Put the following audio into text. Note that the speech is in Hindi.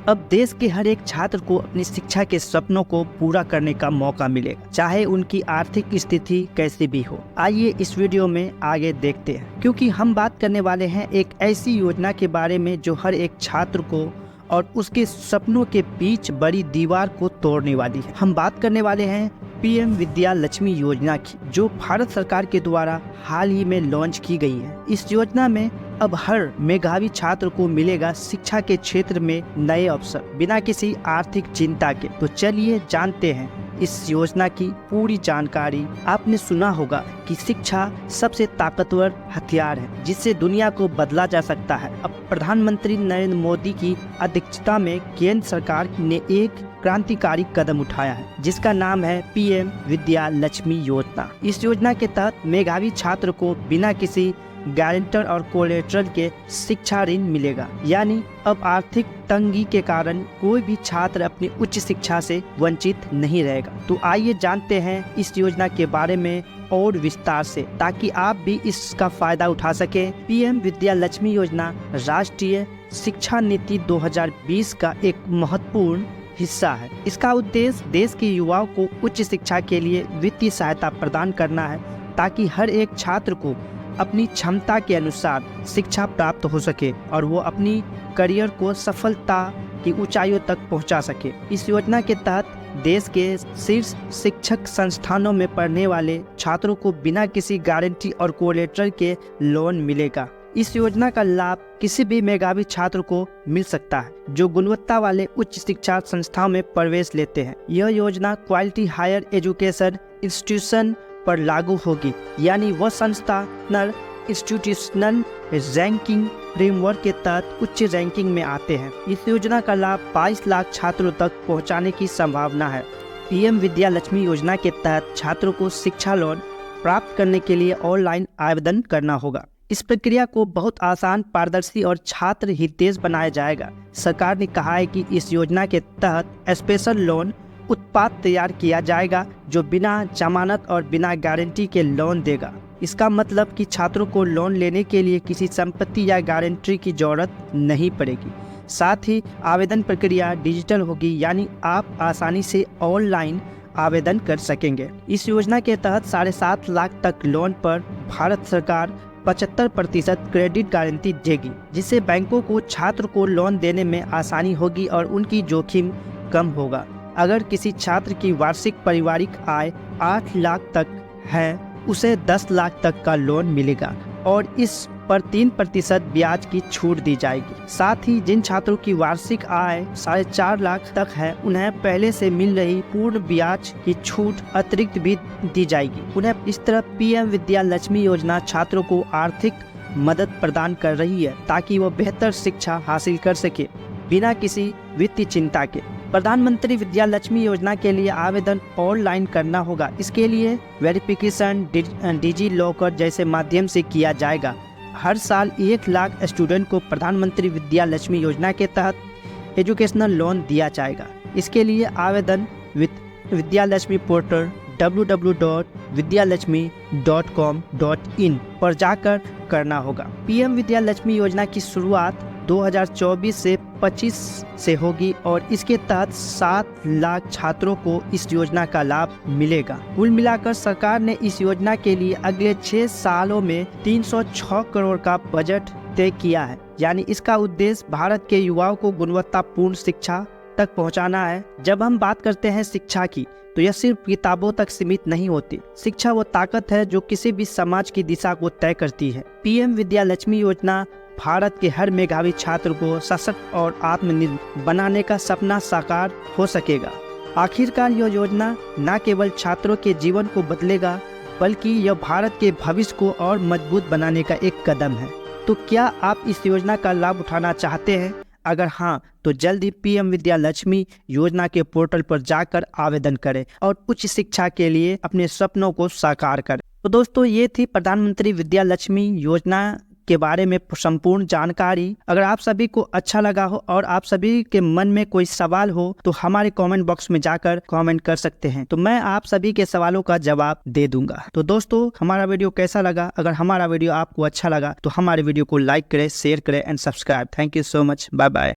अब देश के हर एक छात्र को अपनी शिक्षा के सपनों को पूरा करने का मौका मिलेगा, चाहे उनकी आर्थिक स्थिति कैसी भी हो। आइए इस वीडियो में आगे देखते हैं, क्योंकि हम बात करने वाले हैं एक ऐसी योजना के बारे में जो हर एक छात्र को और उसके सपनों के बीच बड़ी दीवार को तोड़ने वाली है। हम बात करने वाले हैं पीएम विद्या लक्ष्मी योजना की, जो भारत सरकार के द्वारा हाल ही में लॉन्च की गई है। इस योजना में अब हर मेधावी छात्र को मिलेगा शिक्षा के क्षेत्र में नए अवसर, बिना किसी आर्थिक चिंता के। तो चलिए जानते हैं इस योजना की पूरी जानकारी। आपने सुना होगा कि शिक्षा सबसे ताकतवर हथियार है जिससे दुनिया को बदला जा सकता है। अब प्रधानमंत्री नरेंद्र मोदी की अध्यक्षता में केंद्र सरकार ने एक क्रांतिकारी कदम उठाया है, जिसका नाम है पीएम विद्या लक्ष्मी योजना। इस योजना के तहत मेधावी छात्र को बिना किसी गारंटर और कोलेटरल के शिक्षा ऋण मिलेगा। यानी अब आर्थिक तंगी के कारण कोई भी छात्र अपनी उच्च शिक्षा से वंचित नहीं रहेगा। तो आइए जानते हैं इस योजना के बारे में और विस्तार से, ताकि आप भी इसका फायदा उठा सके। पीएम विद्या लक्ष्मी योजना राष्ट्रीय शिक्षा नीति 2020 का एक महत्वपूर्ण हिस्सा है। इसका उद्देश्य देश के युवाओं को उच्च शिक्षा के लिए वित्तीय सहायता प्रदान करना है, ताकि हर एक छात्र को अपनी क्षमता के अनुसार शिक्षा प्राप्त हो सके और वो अपनी करियर को सफलता की ऊंचाइयों तक पहुंचा सके। इस योजना के तहत देश के शीर्ष शिक्षक संस्थानों में पढ़ने वाले छात्रों को बिना किसी गारंटी और कोलेटरल के लोन मिलेगा। इस योजना का लाभ किसी भी मेधावी छात्र को मिल सकता है जो गुणवत्ता वाले उच्च शिक्षा संस्थाओं में प्रवेश लेते हैं। यह योजना क्वालिटी हायर एजुकेशन इंस्टीट्यूशन पर लागू होगी, यानी वह संस्था इंस्टीट्यूशनल रैंकिंग फ्रेमवर्क के तहत उच्च रैंकिंग में आते हैं। इस योजना का लाभ 22 लाख छात्रों तक पहुंचाने की संभावना है। पीएम विद्या लक्ष्मी योजना के तहत छात्रों को शिक्षा लोन प्राप्त करने के लिए ऑनलाइन आवेदन करना होगा। इस प्रक्रिया को बहुत आसान, पारदर्शी और छात्र हितैषी बनाया जाएगा। सरकार ने कहा है कि इस योजना के तहत स्पेशल लोन उत्पाद तैयार किया जाएगा जो बिना जमानत और बिना गारंटी के लोन देगा। इसका मतलब कि छात्रों को लोन लेने के लिए किसी संपत्ति या गारंटी की जरूरत नहीं पड़ेगी। साथ ही आवेदन प्रक्रिया डिजिटल होगी, यानी आप आसानी से ऑनलाइन आवेदन कर सकेंगे। इस योजना के तहत 7.5 लाख तक लोन पर भारत सरकार 75% क्रेडिट गारंटी देगी, जिससे बैंकों को छात्र को लोन देने में आसानी होगी और उनकी जोखिम कम होगा। अगर किसी छात्र की वार्षिक पारिवारिक आय 8 लाख तक है, उसे 10 लाख तक का लोन मिलेगा और इस पर 3% ब्याज की छूट दी जाएगी। साथ ही जिन छात्रों की वार्षिक आय 4.5 लाख तक है, उन्हें पहले से मिल रही पूर्ण ब्याज की छूट अतिरिक्त भी दी जाएगी। उन्हें इस तरह पीएम विद्या लक्ष्मी योजना छात्रों को आर्थिक मदद प्रदान कर रही है, ताकि वो बेहतर शिक्षा हासिल कर सके बिना किसी वित्तीय चिंता के। प्रधानमंत्री विद्या लक्ष्मी योजना के लिए आवेदन ऑनलाइन करना होगा। इसके लिए वेरिफिकेशन डिजी लॉकर जैसे माध्यम से किया जाएगा। हर साल 1 लाख स्टूडेंट को प्रधानमंत्री विद्या लक्ष्मी योजना के तहत एजुकेशनल लोन दिया जाएगा। इसके लिए आवेदन विद्या लक्ष्मी पोर्टल www.vidyalakshmi.com.in पर जाकर करना होगा। पीएम विद्या लक्ष्मी योजना की शुरुआत 2024 से 25 से होगी और इसके तहत 7 लाख छात्रों को इस योजना का लाभ मिलेगा। कुल मिलाकर सरकार ने इस योजना के लिए अगले 6 सालों में 306 करोड़ का बजट तय किया है। यानी इसका उद्देश्य भारत के युवाओं को गुणवत्तापूर्ण शिक्षा तक पहुंचाना है। जब हम बात करते हैं शिक्षा की, तो यह सिर्फ किताबों तक सीमित नहीं होती। शिक्षा वो ताकत है जो किसी भी समाज की दिशा को तय करती है। पीएम विद्या लक्ष्मी योजना भारत के हर मेधावी छात्र को सशक्त और आत्मनिर्भर बनाने का सपना साकार हो सकेगा। आखिरकार यह योजना न केवल छात्रों के जीवन को बदलेगा, बल्कि यह भारत के भविष्य को और मजबूत बनाने का एक कदम है। तो क्या आप इस योजना का लाभ उठाना चाहते हैं? अगर हाँ, तो जल्दी पीएम विद्या लक्ष्मी योजना के पोर्टल पर जाकर आवेदन करें और उच्च शिक्षा के लिए अपने सपनों को साकार करें। तो दोस्तों, ये थी प्रधानमंत्री विद्या लक्ष्मी योजना के बारे में संपूर्ण जानकारी। अगर आप सभी को अच्छा लगा हो और आप सभी के मन में कोई सवाल हो, तो हमारे कमेंट बॉक्स में जाकर कमेंट कर सकते हैं, तो मैं आप सभी के सवालों का जवाब दे दूंगा। तो दोस्तों, हमारा वीडियो कैसा लगा? अगर हमारा वीडियो आपको अच्छा लगा तो हमारे वीडियो को लाइक करें, शेयर करें and subscribe. Thank you so much. Bye bye.